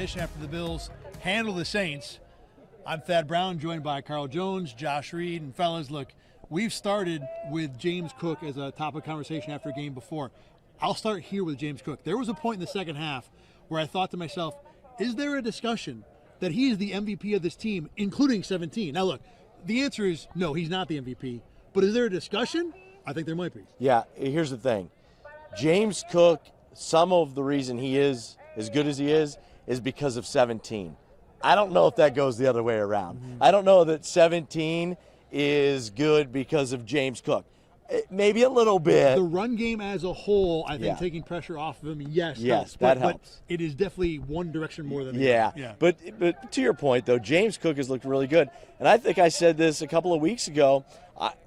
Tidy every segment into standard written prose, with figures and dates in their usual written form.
edition after the Bills handle the Saints. I'm Thad Brown, joined by Carl Jones, Josh Reed, and fellas, look, we've started with James Cook as a topic of conversation after a game before. I'll start here with James Cook. There was a point in the second half where I thought to myself, is there a discussion that he is the MVP of this team, including 17? Now look, the answer is no, he's not the MVP. But is there a discussion? I think there might be. Yeah, here's the thing. James Cook, some of the reason he is as good as he is because of 17. I don't know if that goes the other way around. I don't know that 17 is good because of James Cook. Maybe a little bit. The run game as a whole, I think, taking pressure off of him, yes, that helps. But it is definitely one direction more than the other. Yeah. But to your point, though, James Cook has looked really good. And I think I said this a couple of weeks ago.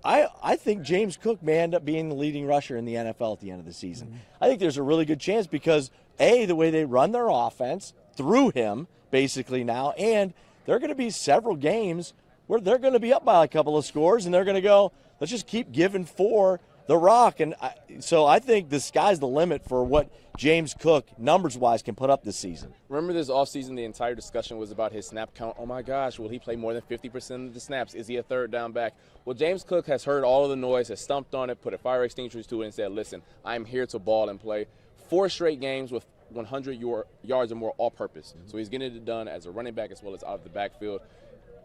I think James Cook may end up being the leading rusher in the NFL at the end of the season. I think there's a really good chance because, A, the way they run their offense through him basically now, and there are going to be several games where they're going to be up by a couple of scores and they're going to go, let's just keep giving for the rock. And so I think the sky's the limit for what James Cook, numbers-wise, can put up this season. Remember this offseason, the entire discussion was about his snap count. Oh, my gosh, will he play more than 50% of the snaps? Is he a third down back? Well, James Cook has heard all of the noise, has stumped on it, put a fire extinguisher to it, and said, listen, I'm here to ball and play. 4 straight games with 100 yards or more all-purpose. So he's getting it done as a running back as well as out of the backfield.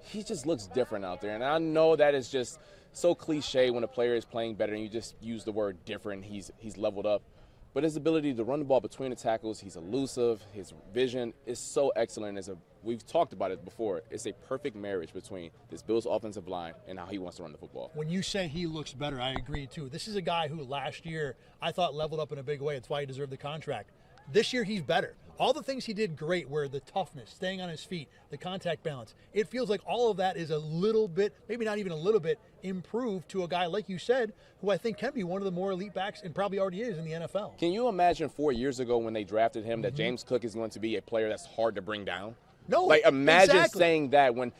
He just looks different out there. And I know that is just so cliche when a player is playing better and you just use the word different. He's leveled up. But his ability to run the ball between the tackles, he's elusive. His vision is so excellent. We've talked about it before. It's a perfect marriage between this Bills offensive line and how he wants to run the football. When you say he looks better, I agree too. This is a guy who last year I thought leveled up in a big way. That's why he deserved the contract. This year he's better. All the things he did great were the toughness, staying on his feet, the contact balance. It feels like all of that is a little bit, maybe not even a little bit, improved to a guy, like you said, who I think can be one of the more elite backs and probably already is in the NFL. Can you imagine 4 years ago when they drafted him that James Cook is going to be a player that's hard to bring down? No, like imagine exactly. saying that when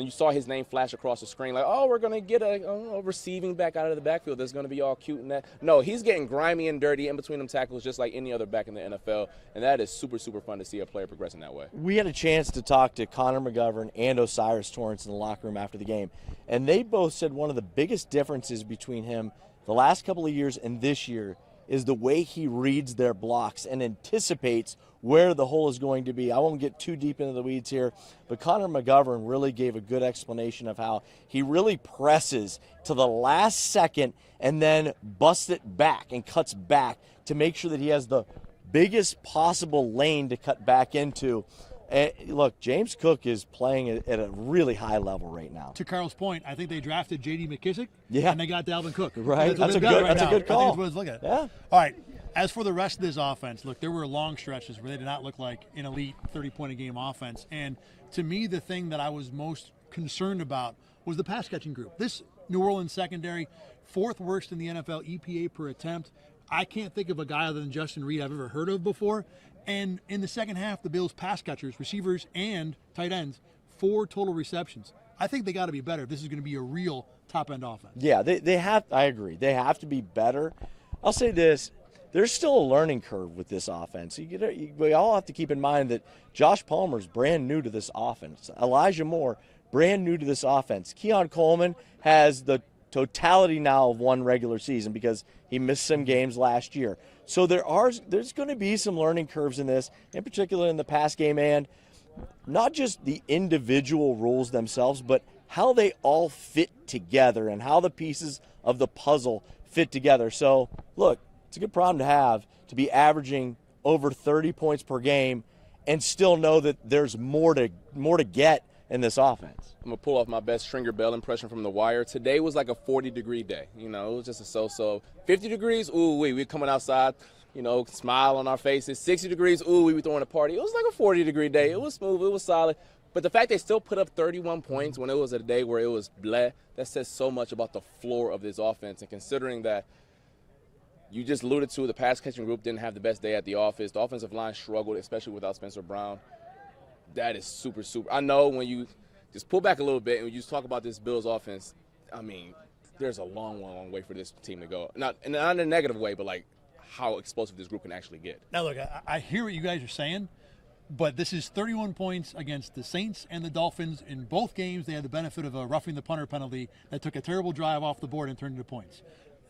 you saw his name flash across the screen, like, oh, we're going to get a receiving back out of the backfield that's going to be all cute and that. No, he's getting grimy and dirty in between them tackles just like any other back in the NFL, and that is super, super fun to see a player progressing that way. We had a chance to talk to Connor McGovern and Osiris Torrance in the locker room after the game, and they both said one of the biggest differences between him the last couple of years and this year is the way he reads their blocks and anticipates where the hole is going to be. I won't get too deep into the weeds here, but Connor McGovern really gave a good explanation of how he really presses to the last second and then busts it back and cuts back to make sure that he has the biggest possible lane to cut back into. And look, James Cook is playing at a really high level right now. To Carl's point, I think they drafted J.D. McKissick, yeah, and they got Dalvin Cook. Right, that's a good call. I think that's what it's looking at. Yeah. All right. As for the rest of this offense, look, there were long stretches where they did not look like an elite 30-point-a-game offense. And to me, the thing that I was most concerned about was the pass-catching group. This New Orleans secondary, 4th worst in the NFL EPA per attempt. I can't think of a guy other than Justin Reed I've ever heard of before. And in the second half, the Bills' pass catchers, receivers, and tight ends, 4 total receptions. I think they got to be better if this is going to be a real top-end offense. Yeah, they have. I agree. They have to be better. I'll say this. There's still a learning curve with this offense. We all have to keep in mind that Josh Palmer's brand new to this offense. Elijah Moore, brand new to this offense. Keon Coleman has the totality now of one regular season because he missed some games last year. So there's going to be some learning curves in this, in particular in the pass game, and not just the individual rules themselves, but how they all fit together and how the pieces of the puzzle fit together. So, look, it's a good problem to have, to be averaging over 30 points per game and still know that there's more to get in this offense. I'm going to pull off my best Stringer Bell impression from The Wire. Today was like a 40-degree day. You know, it was just a so-so. 50 degrees, ooh, we're coming outside, smile on our faces. 60 degrees, ooh, we were throwing a party. It was like a 40-degree day. It was smooth. It was solid. But the fact they still put up 31 points when it was a day where it was bleh, that says so much about the floor of this offense. And considering that you just alluded to the pass-catching group didn't have the best day at the office. The offensive line struggled, especially without Spencer Brown. That is super, super. I know when you just pull back a little bit and you just talk about this Bills offense, I mean, there's a long, long way for this team to go. Not in a negative way, but like how explosive this group can actually get. Now, look, I hear what you guys are saying, But this is 31 points against the Saints and the Dolphins. In both games, they had the benefit of a roughing the punter penalty that took a terrible drive off the board and turned into points.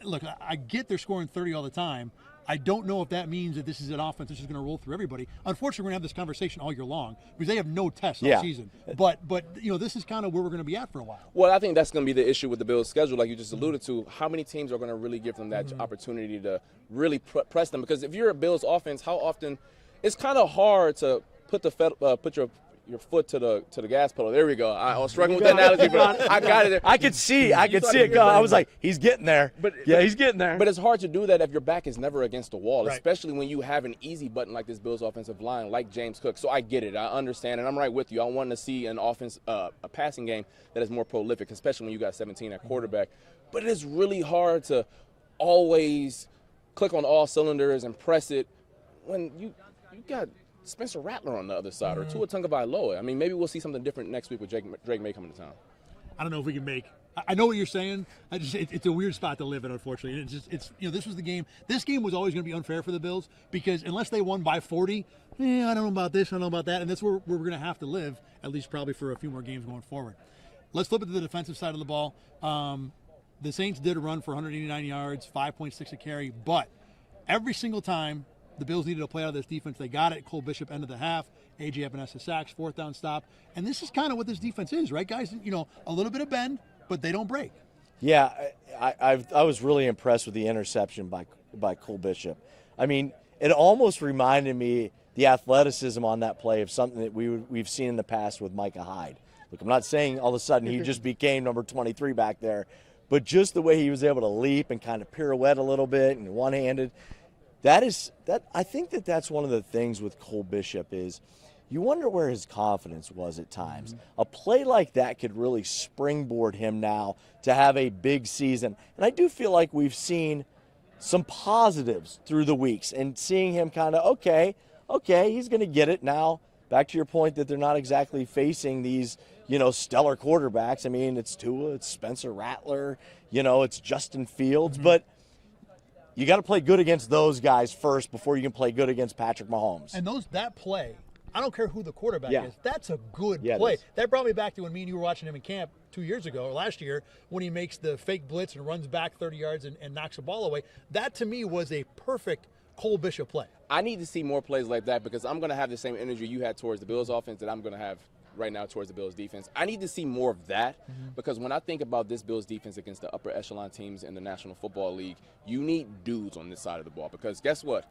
Look, I get they're scoring 30 all the time. I don't know if that means that this is an offense that's just going to roll through everybody. Unfortunately, we're going to have this conversation all year long because they have no tests all season. But this is kind of where we're going to be at for a while. Well, I think that's going to be the issue with the Bills' schedule, like you just alluded to. How many teams are going to really give them that opportunity to really press them? Because if you're a Bills offense, how often it's kind of hard to put your foot to the gas pedal. There we go. I was struggling with that analogy, but I got it there. I could see it go. I was like, he's getting there. He's getting there. But it's hard to do that if your back is never against the wall, especially when you have an easy button like this Bills offensive line, like James Cook. So I get it. I understand, and I'm right with you. I want to see an offense, a passing game that is more prolific, especially when you got 17 at quarterback. But it is really hard to always click on all cylinders and press it when you got Spencer Rattler on the other side or Tua Tagovailoa. I mean, maybe we'll see something different next week with Drake May coming to town. I don't know if we can make. I know what you're saying. It's a weird spot to live in, unfortunately. It's this was the game. This game was always going to be unfair for the Bills because unless they won by 40, I don't know about this, I don't know about that, and that's where we're going to have to live at least probably for a few more games going forward. Let's flip it to the defensive side of the ball. The Saints did a run for 189 yards, 5.6 a carry, but every single time the Bills needed to play out of this defense, they got it. Cole Bishop ended the half. A.J. Epinesa sacks, fourth down stop. And this is kind of what this defense is, right, guys? A little bit of bend, but they don't break. Yeah, I was really impressed with the interception by Cole Bishop. I mean, it almost reminded me the athleticism on that play of something that we've seen in the past with Micah Hyde. Look, I'm not saying all of a sudden he just became number 23 back there, but just the way he was able to leap and kind of pirouette a little bit and one-handed. I think that's one of the things with Cole Bishop is you wonder where his confidence was at times. A play like that could really springboard him now to have a big season. And I do feel like we've seen some positives through the weeks and seeing him kind of, okay, he's going to get it now. Back to your point that they're not exactly facing these, stellar quarterbacks. I mean, it's Tua, it's Spencer Rattler, it's Justin Fields, but you got to play good against those guys first before you can play good against Patrick Mahomes. And that play, I don't care who the quarterback is. That's a good Yeah, play. That brought me back to when me and you were watching him in camp 2 years ago, or last year, when he makes the fake blitz and runs back 30 yards and knocks the ball away. That, to me, was a perfect Cole Bishop play. I need to see more plays like that because I'm going to have the same energy you had towards the Bills offense that I'm going to have right now towards the Bills defense. I need to see more of that because when I think about this Bills defense against the upper echelon teams in the National Football League, you need dudes on this side of the ball because guess what?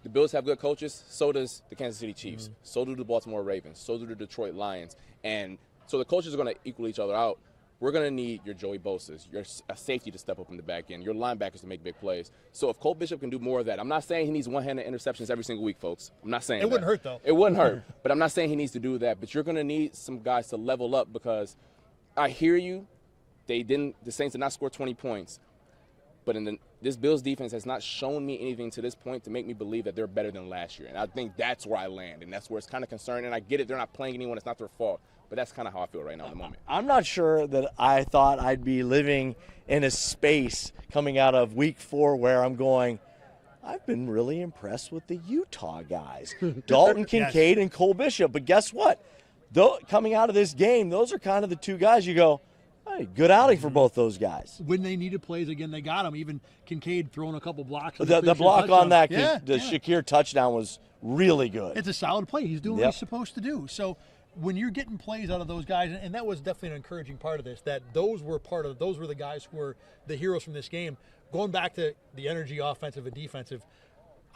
The Bills have good coaches, so does the Kansas City Chiefs, so do the Baltimore Ravens, so do the Detroit Lions. And so the coaches are going to equal each other out. We're going to need your Joey Bosa's, your safety to step up in the back end, your linebackers to make big plays. So if Cole Bishop can do more of that, I'm not saying he needs one-handed interceptions every single week, folks. I'm not saying It wouldn't hurt, though. It wouldn't hurt, but I'm not saying he needs to do that. But you're going to need some guys to level up because I hear you. The Saints did not score 20 points. But this Bills defense has not shown me anything to this point to make me believe that they're better than last year. And I think that's where I land, and that's where it's kind of concerning. And I get it. They're not playing anyone. It's not their fault. But that's kind of how I feel right now at the moment. I'm not sure that I thought I'd be living in a space coming out of week 4 where I'm going, I've been really impressed with the Utah guys, Dalton Kincaid and Cole Bishop. But guess what? Coming out of this game, those are kind of the two guys you go, hey, good outing for both those guys. When they needed plays again, they got them. Even Kincaid throwing a couple blocks. The block on that, Shakir touchdown was really good. It's a solid play. He's doing what he's supposed to do. So when you're getting plays out of those guys, and that was definitely an encouraging part of this, that those were the guys who were the heroes from this game. Going back to the energy, offensive and defensive,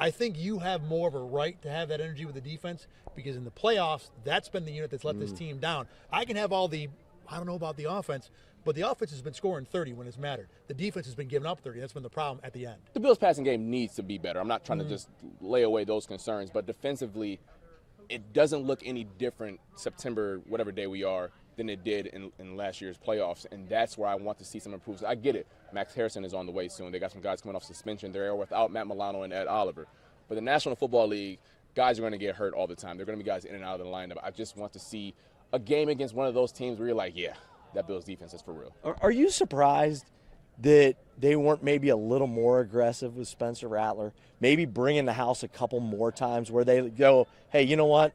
I think you have more of a right to have that energy with the defense because in the playoffs, that's been the unit that's let this team down. I can have I don't know about the offense, but the offense has been scoring 30 when it's mattered. The defense has been giving up 30. That's been the problem at the end. The Bills' passing game needs to be better. I'm not trying to just lay away those concerns, but defensively, it doesn't look any different September, whatever day we are, than it did in last year's playoffs, and that's where I want to see some improvements. I get it. Max Harrison is on the way soon. They got some guys coming off suspension. They're without Matt Milano and Ed Oliver. But the National Football League, guys are going to get hurt all the time. They're going to be guys in and out of the lineup. I just want to see a game against one of those teams where you're like, yeah, that Bills defense is for real. Are you surprised that they weren't maybe a little more aggressive with Spencer Rattler? Maybe bringing the house a couple more times where they go, hey, you know what?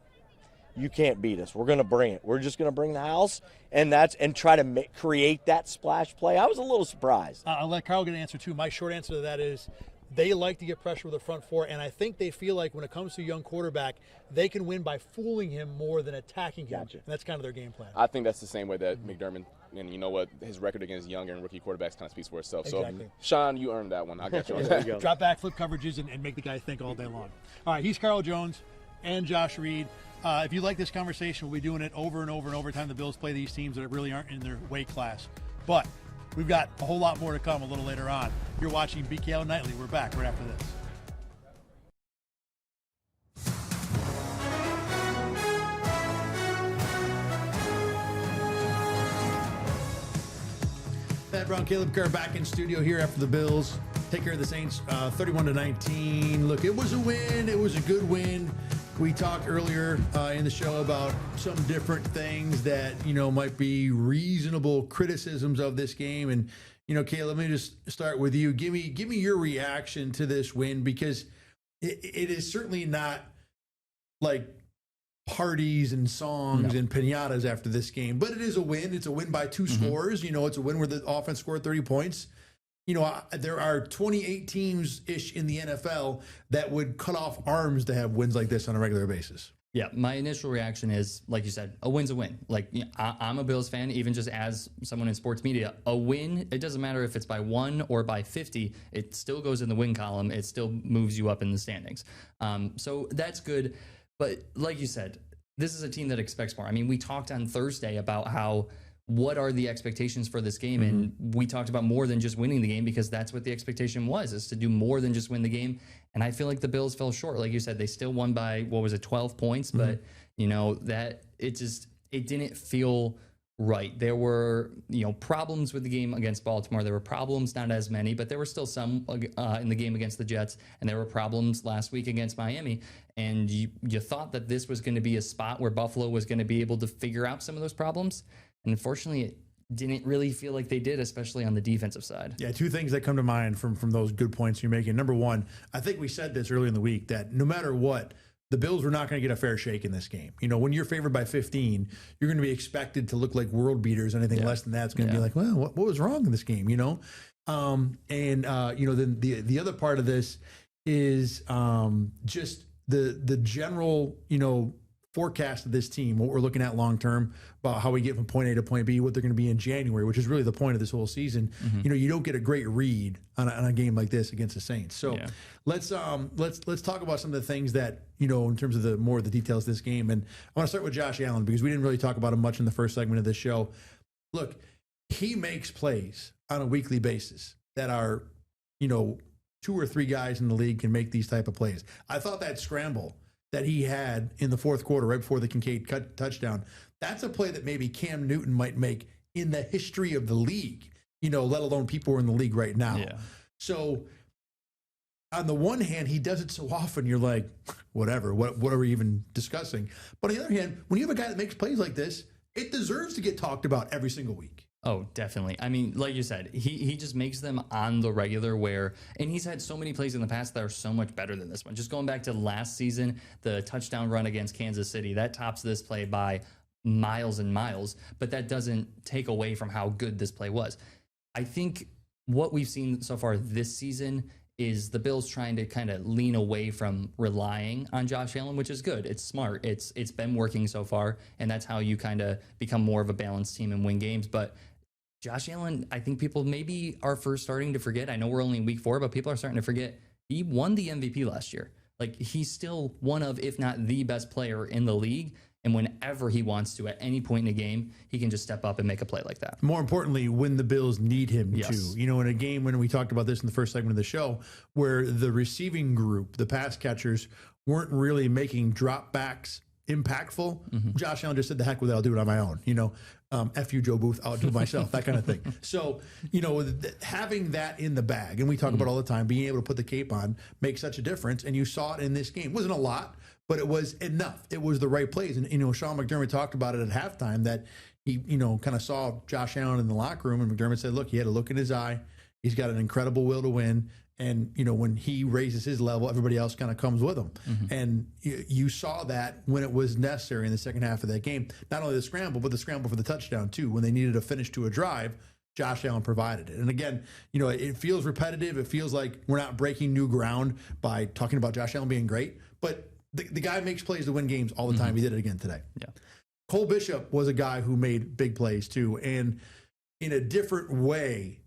you can't beat us. We're going to bring it. We're just going to bring the house, and try to create that splash play. I was a little surprised. I'll let Kyle get an answer too. My short answer to that is they like to get pressure with the front four, and I think they feel like when it comes to a young quarterback, they can win by fooling him more than attacking him. Gotcha. And that's kind of their game plan. I think that's the same way that McDermott, and you know what, his record against young and rookie quarterbacks kind of speaks for itself. Exactly. So, Sean, you earned that one. I'll get you on There you that. go. Drop back, flip coverages, and make the guy think all day long. All right, he's Carl Jones and Josh Reed. If you like this conversation, we'll be doing it over and over and over time the Bills play these teams that really aren't in their weight class. But we've got a whole lot more to come a little later on. You're watching BKL Nightly. We're back right after this. Thad Brown, Caleb Kerr back in studio here after the Bills take care of the Saints 31-19. Look, it was a win. It was a good win. We talked earlier in the show about some different things that, might be reasonable criticisms of this game. And, Caleb, let me just start with you. Give me your reaction to this win, because it is certainly not like parties and songs and pinatas after this game, but it is a win. It's a win by two scores. It's a win where the offense scored 30 points. There are 28 teams-ish in the NFL that would cut off arms to have wins like this on a regular basis. Yeah, my initial reaction is, like you said, a win's a win. Like, I'm a Bills fan, even just as someone in sports media. A win, it doesn't matter if it's by 1 or by 50, it still goes in the win column. It still moves you up in the standings. So that's good. But like you said, this is a team that expects more. I mean, we talked on Thursday about what are the expectations for this game, and we talked about more than just winning the game, because that's what the expectation was, is to do more than just win the game. And I feel like the Bills fell short. Like you said, they still won by, 12 points, but that it didn't feel right. There were, problems with the game against Baltimore. There were problems, not as many, but there were still some in the game against the Jets, and there were problems last week against Miami. And you thought that this was going to be a spot where Buffalo was going to be able to figure out some of those problems. And unfortunately, it didn't really feel like they did, especially on the defensive side. Yeah, two things that come to mind from those good points you're making. Number one, I think we said this earlier in the week, that no matter what, the Bills were not going to get a fair shake in this game. When you're favored by 15, you're going to be expected to look like world beaters. Anything less than that's going to be like, well, what was wrong in this game? Then the other part of this is just the general, forecast of this team, what we're looking at long term, about how we get from point A to point B, what they're going to be in January, which is really the point of this whole season. You don't get a great read on a game like this against the Saints. So let's talk about some of the things that, in terms of the more of the details of this game. And I want to start with Josh Allen, because we didn't really talk about him much in the first segment of this show. Look, he makes plays on a weekly basis that are, 2 or 3 guys in the league can make these type of plays. I thought that scramble that he had in the fourth quarter right before the Kincaid touchdown, that's a play that maybe Cam Newton might make in the history of the league, let alone people who are in the league right now. Yeah. So on the one hand, he does it so often, you're like, whatever, what are we even discussing? But on the other hand, when you have a guy that makes plays like this, it deserves to get talked about every single week. Oh, definitely. I mean, like you said, he just makes them on the regular and he's had so many plays in the past that are so much better than this one. Just going back to last season, the touchdown run against Kansas City, that tops this play by miles and miles, but that doesn't take away from how good this play was. I think what we've seen so far this season is the Bills trying to kind of lean away from relying on Josh Allen, which is good. It's smart. It's been working so far, and that's how you kind of become more of a balanced team and win games. But Josh Allen, I think people maybe are first starting to forget. I know we're only in week 4, but people are starting to forget he won the MVP last year. Like, he's still one of, if not the best player in the league. And whenever he wants to, at any point in a game, he can just step up and make a play like that. More importantly, when the Bills need him to. In a game when we talked about this in the first segment of the show, where the receiving group, the pass catchers, weren't really making dropbacks impactful. Josh Allen just said, the heck with it, I'll do it on my own. F you, Joe Booth, I'll do it myself, that kind of thing. So, having that in the bag, and we talk about all the time, being able to put the cape on makes such a difference. And you saw it in this game. It wasn't a lot, but it was enough. It was the right plays. And, Sean McDermott talked about it at halftime, that he, kind of saw Josh Allen in the locker room, and McDermott said, look, he had a look in his eye. He's got an incredible will to win. And, when he raises his level, everybody else kind of comes with him. And you saw that when it was necessary in the second half of that game. Not only the scramble, but the scramble for the touchdown, too. When they needed a finish to a drive, Josh Allen provided it. And again, it feels repetitive. It feels like we're not breaking new ground by talking about Josh Allen being great. But the guy makes plays to win games all the time. He did it again today. Yeah. Cole Bishop was a guy who made big plays, too. And in a different way,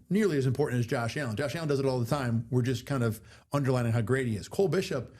nearly as important as Josh Allen. Josh Allen does it all the time. We're just kind of underlining how great he is. Cole Bishop,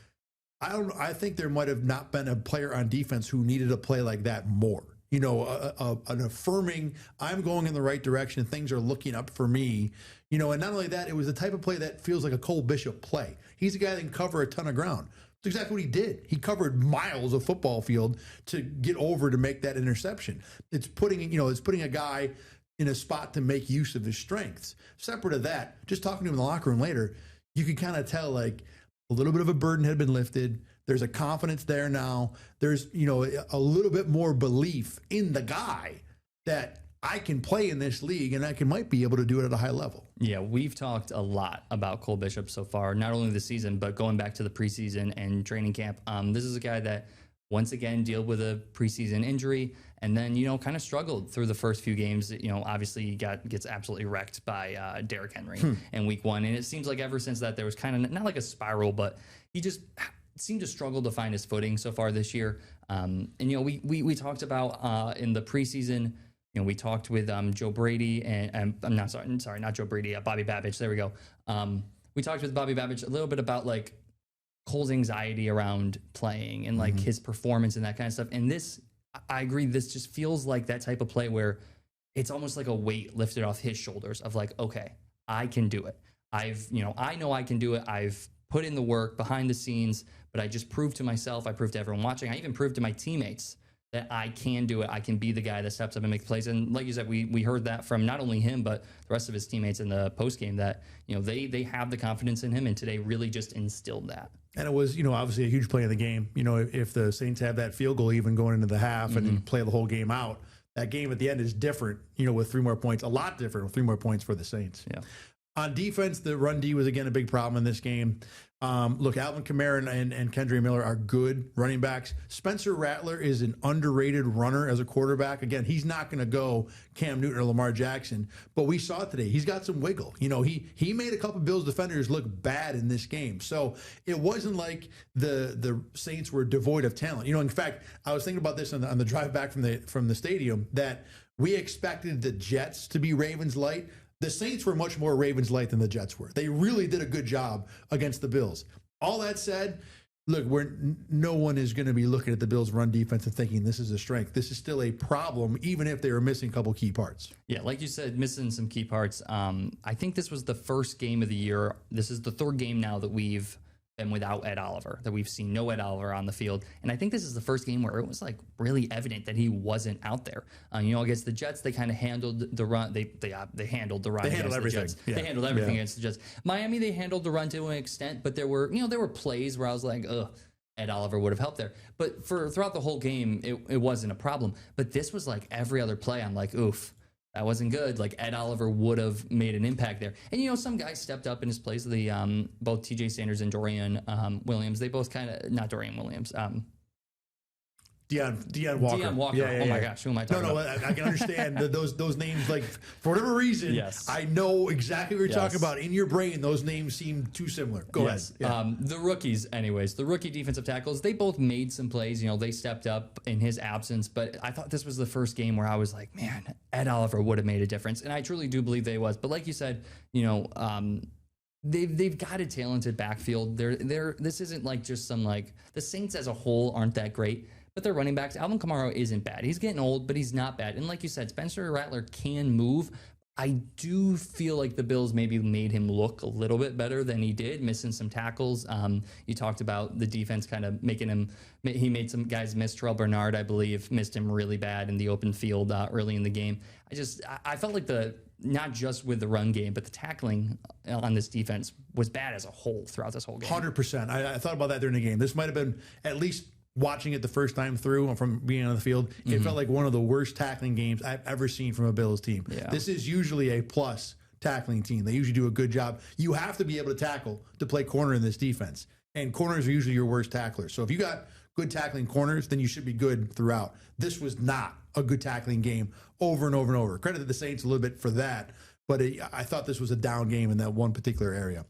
I think there might have not been a player on defense who needed a play like that more. An affirming, I'm going in the right direction, things are looking up for me. And not only that, it was the type of play that feels like a Cole Bishop play. He's a guy that can cover a ton of ground. That's exactly what he did. He covered miles of football field to get over to make that interception. It's putting a guy in a spot to make use of his strengths. Separate of that, just talking to him in the locker room later, you could kind of tell like a little bit of a burden had been lifted. There's a confidence there now. There's, a little bit more belief in the guy that I can play in this league and might be able to do it at a high level. Yeah, we've talked a lot about Cole Bishop so far, not only this season, but going back to the preseason and training camp. This is a guy that once again dealt with a preseason injury and then, kind of struggled through the first few games. Obviously he gets absolutely wrecked by Derrick Henry in week 1. And it seems like ever since that there was kind of not like a spiral, but he just seemed to struggle to find his footing so far this year. We talked about in the preseason, we talked with Joe Brady and I'm not sorry, not Joe Brady, Bobby Babich. There we go. We talked with Bobby Babich a little bit about like Cole's anxiety around playing and like his performance and that kind of stuff. And this, I agree, this just feels like that type of play where it's almost like a weight lifted off his shoulders of like, okay, I can do it. I know I can do it. I've put in the work behind the scenes, but I just proved to myself, I proved to everyone watching, I even proved to my teammates that I can do it. I can be the guy that steps up and makes plays. And like you said, we heard that from not only him, but the rest of his teammates in the postgame that, they have the confidence in him, and today really just instilled that. And it was, obviously a huge play in the game. If the Saints have that field goal even going into the half and play the whole game out, that game at the end is different, with 3 more points, a lot different with 3 more points for the Saints. Yeah. On defense, the run D was, again, a big problem in this game. Look, Alvin Kamara and Kendra Miller are good running backs. Spencer Rattler is an underrated runner as a quarterback. Again, he's not going to go Cam Newton or Lamar Jackson, but we saw it today. He's got some wiggle. He made a couple of Bills defenders look bad in this game. So it wasn't like the Saints were devoid of talent. In fact, I was thinking about this on the drive back from the stadium that we expected the Jets to be Ravens light. The Saints were much more Ravens light than the Jets were. They really did a good job against the Bills. All that said, look, no one is going to be looking at the Bills' run defense and thinking this is a strength. This is still a problem, even if they were missing a couple key parts. Yeah, like you said, missing some key parts. I think this was the first game of the year. This is the 3rd game now that we've been without Ed Oliver, that we've seen no Ed Oliver on the field. And I think this is the first game where it was like really evident that he wasn't out there. Against the Jets, they kind of handled the run. They handled the run. They handled everything. The Jets. Yeah. They handled everything against the Jets. Miami, they handled the run to an extent, but there were plays where I was like, ugh, Ed Oliver would have helped there. But throughout the whole game, it wasn't a problem. But this was like every other play, I'm like, oof, that wasn't good. Like Ed Oliver would have made an impact there. And, some guys stepped up in his place. Both TJ Sanders and Dorian Williams, they both kind of, not Dorian Williams. Deion Walker. Deion Walker. Yeah, my gosh, who am I talking about? No, I can understand those names. Like for whatever reason, yes. I know exactly what you're talking about. In your brain, those names seem too similar. Go ahead. Yeah. The rookies, anyways, the rookie defensive tackles, they both made some plays. They stepped up in his absence. But I thought this was the first game where I was like, man, Ed Oliver would have made a difference, and I truly do believe they was. But like you said, They've got a talented backfield. This isn't like just some like the Saints as a whole aren't that great, but their running backs, Alvin Kamara isn't bad. He's getting old, but he's not bad. And like you said, Spencer Rattler can move. I do feel like the Bills maybe made him look a little bit better than he did, missing some tackles. You talked about the defense kind of making him. He made some guys miss. Terrell Bernard, I believe, missed him really bad in the open field early in the game. I felt like not just with the run game, but the tackling on this defense was bad as a whole throughout this whole game. 100%. I thought about that during the game. This might have been, at least watching it the first time through from being on the field, it felt like one of the worst tackling games I've ever seen from a Bills team. Yeah. This is usually a plus tackling team. They usually do a good job. You have to be able to tackle to play corner in this defense. And corners are usually your worst tacklers. So if you got good tackling corners, then you should be good throughout. This was not a good tackling game over and over and over. Credit to the Saints a little bit for that. But I thought this was a down game in that one particular area.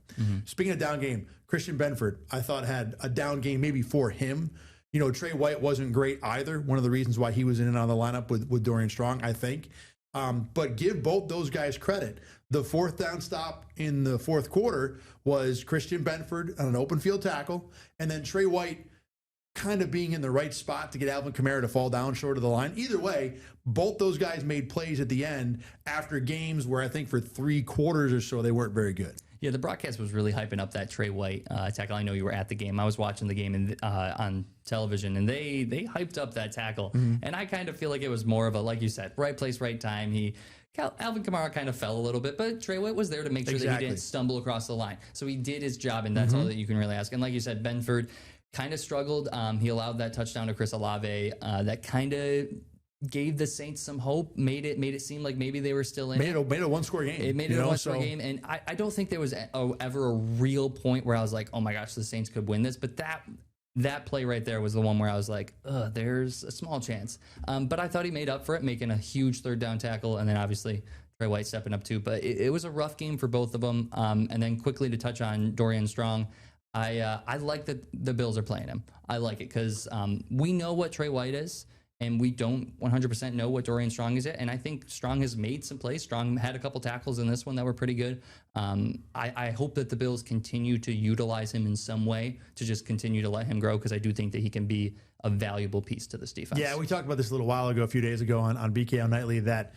Speaking of down game, Christian Benford, I thought had a down game maybe for him. You know, Trey White wasn't great either. One of the reasons why he was in and out of the lineup with Dorian Strong, I think. But give both those guys credit. The fourth down stop in the fourth quarter was Christian Benford on an open field tackle, and then Trey White kind of being in the right spot to get Alvin Kamara to fall down short of the line. Either way, both those guys made plays at the end after games where I think for 3 quarters or so they weren't very good. Yeah, the broadcast was really hyping up that Trey White tackle. I know you were at the game. I was watching the game on television, and they hyped up that tackle. And I kind of feel like it was more of a, like you said, right place, right time. Alvin Kamara kind of fell a little bit, but Trey White was there to make sure that he didn't stumble across the line. So he did his job, and that's all that you can really ask. And like you said, Benford kind of struggled. He allowed that touchdown to Chris Olave. That kind of gave the Saints some hope, made it seem like maybe they were still in it. Made a one-score game. It made it a one-score game, and I don't think there was ever a real point where I was like, oh my gosh, the Saints could win this. But that play right there was the one where I was like, there's a small chance. But I thought he made up for it, making a huge third down tackle, and then obviously Trey White stepping up too. But it was a rough game for both of them. And then quickly to touch on Dorian Strong, I like that the Bills are playing him. I like it because we know what Trey White is, and we don't 100% know what Dorian Strong is yet. And I think Strong has made some plays. Strong had a couple tackles in this one that were pretty good. I hope that the Bills continue to utilize him in some way to just continue to let him grow, because I do think that he can be a valuable piece to this defense. Yeah, we talked about this a little while ago, a few days ago on BKL Nightly, that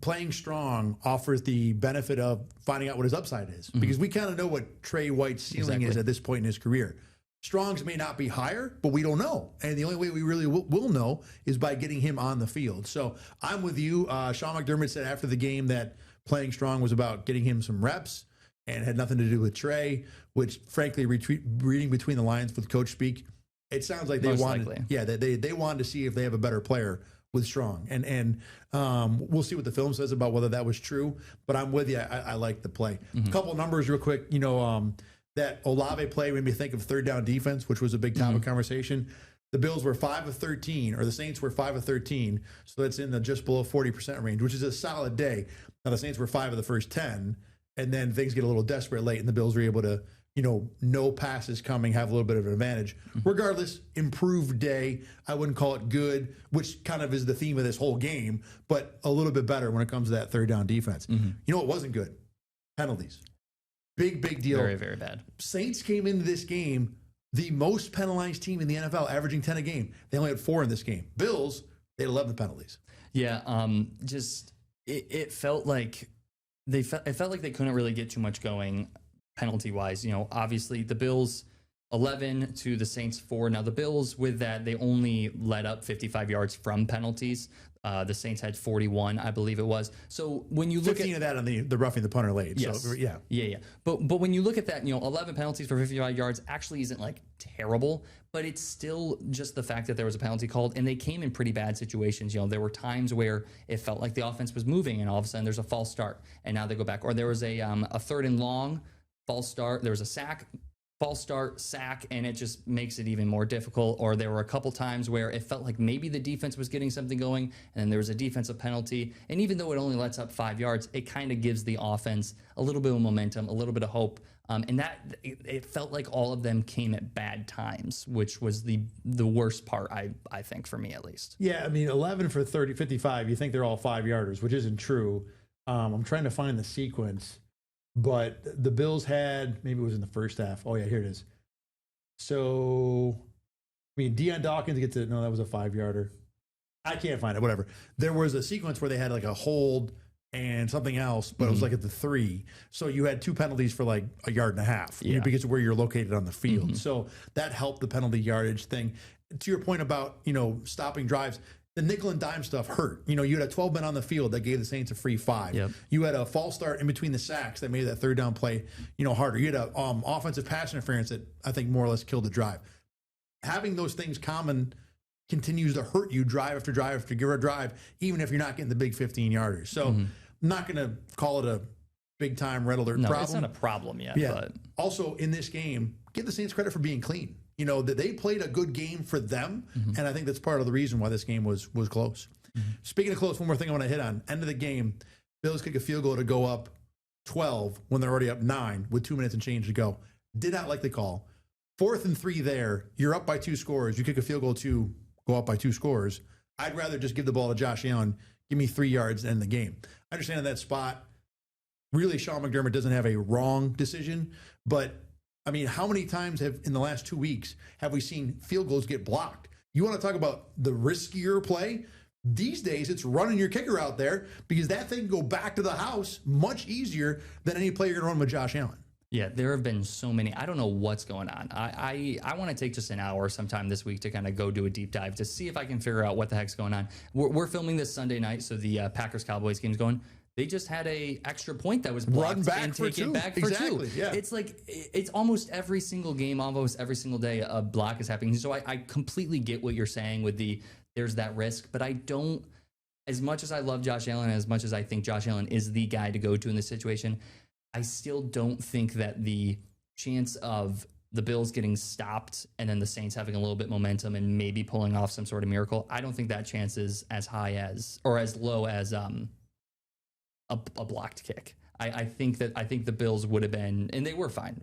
playing Strong offers the benefit of finding out what his upside is, because we kind of know what Trey White's ceiling is at this point in his career. Strong's may not be higher, but we don't know. And the only way we really will know is by getting him on the field. So I'm with you. Sean McDermott said after the game that playing Strong was about getting him some reps and had nothing to do with Trey, which frankly, reading between the lines with coach speak, it sounds like they wanted, they wanted to see if they have a better player with Strong. And we'll see what the film says about whether that was true, but I'm with you. I like the play. A couple numbers real quick. That Olave play made me think of third down defense, which was a big topic conversation. The Bills were 5 of 13, or the Saints were 5 of 13. So that's in the just below 40% range, which is a solid day. Now the Saints were 5 of the first 10, and then things get a little desperate late, and the Bills were able to, no passes coming, have a little bit of an advantage. Regardless, improved day. I wouldn't call it good, which kind of is the theme of this whole game, but a little bit better when it comes to that third down defense. You know what wasn't good? Penalties. Big deal. Very, very bad. Saints came into this game the most penalized team in the NFL, averaging 10 a game. They only had 4 in this game. Bills, they had 11 penalties. Yeah, it felt like it felt like they couldn't really get too much going penalty-wise. Obviously the Bills 11 to the Saints 4. Now the Bills, with that, they only let up 55 yards from penalties. The Saints had 41, I believe it was. So when you look 15 at of that on the roughing the punter late. Yes. So, yeah. But when you look at that, 11 penalties for 55 yards actually isn't like terrible, but it's still just the fact that there was a penalty called, and they came in pretty bad situations. There were times where it felt like the offense was moving, and all of a sudden there's a false start, and now they go back. Or there was a third and long, false start. There was a sack, false start, sack, and it just makes it even more difficult. Or there were a couple times where it felt like maybe the defense was getting something going, and then there was a defensive penalty. And even though it only lets up 5 yards, it kind of gives the offense a little bit of momentum, a little bit of hope. And that it felt like all of them came at bad times, which was the worst part, I think, for me at least. Yeah, 11 for 55, you think they're all 5-yarders, which isn't true. I'm trying to find the sequence. But the Bills had, maybe it was in the first half. Oh, yeah, here it is. So, Deion Dawkins gets it. No, that was a 5-yarder. I can't find it, whatever. There was a sequence where they had like a hold and something else, but it was like at the 3. So you had 2 penalties for like a yard and a half because of where you're located on the field. So that helped the penalty yardage thing. To your point about, stopping drives, the nickel and dime stuff hurt. You had 12 men on the field that gave the Saints a free 5. Yep. You had a false start in between the sacks that made that third down play, harder. You had a offensive pass interference that I think more or less killed the drive. Having those things common continues to hurt you drive after drive after drive, even if you're not getting the big 15-yarders. So I'm not going to call it big time red alert No, problem. it's not a problem yet. Yeah. But Also, in this game, give the Saints credit for being clean. You know, that they played a good game for them, and I think that's part of the reason why this game was close. Speaking of close, one more thing I want to hit on. End of the game, Bills kick a field goal to go up 12 when they're already up 9 with 2 minutes and change to go. Did not like the call. 4th and 3 there. You're up by 2 scores. You kick a field goal to go up by 2 scores. I'd rather just give the ball to Josh Allen. Give me 3 yards and end the game. I understand in that spot, really, Sean McDermott doesn't have a wrong decision, but I mean, how many times in the last 2 weeks have we seen field goals get blocked? You want to talk about the riskier play? These days, it's running your kicker out there because that thing can go back to the house much easier than any play you're going to run with Josh Allen. yeah, there have been so many. I don't know what's going on. I want to take just an hour sometime this week to kind of go do a deep dive to see if I can figure out what the heck's going on. We're filming this Sunday night, so the Packers-Cowboys game's going. They just had a extra point that was blocked Run back and for taken 2. back for Exactly, 2. yeah. It's like it's almost every single game, almost every single day, a block is happening. So I completely get what you're saying with there's that risk, but I don't. As much as I love Josh Allen, as much as I think Josh Allen is the guy to go to in this situation, I still don't think that the chance of the Bills getting stopped and then the Saints having a little bit momentum and maybe pulling off some sort of miracle, I don't think that chance is as high as or as low as a blocked kick. I think the Bills would have been, and they were fine.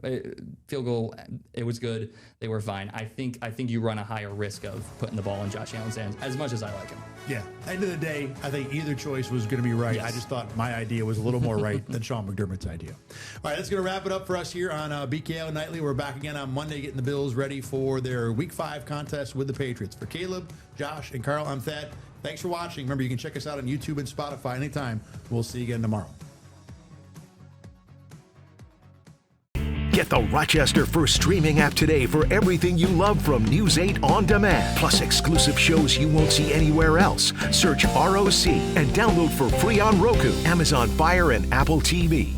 Field goal, it was good. They were fine. I think you run a higher risk of putting the ball in Josh Allen's hands, as much as I like him. Yeah. End of the day, I think either choice was going to be right. Yes. I just thought my idea was a little more right than Sean McDermott's idea. All right, that's going to wrap it up for us here on BKL Nightly. We're back again on Monday, getting the Bills ready for their Week 5 contest with the Patriots. For Caleb, Josh, and Carl, I'm Thad. Thanks for watching. Remember, you can check us out on YouTube and Spotify anytime. We'll see you again tomorrow. Get the Rochester First streaming app today for everything you love from News 8 on demand, plus exclusive shows you won't see anywhere else. Search ROC and download for free on Roku, Amazon Fire, and Apple TV.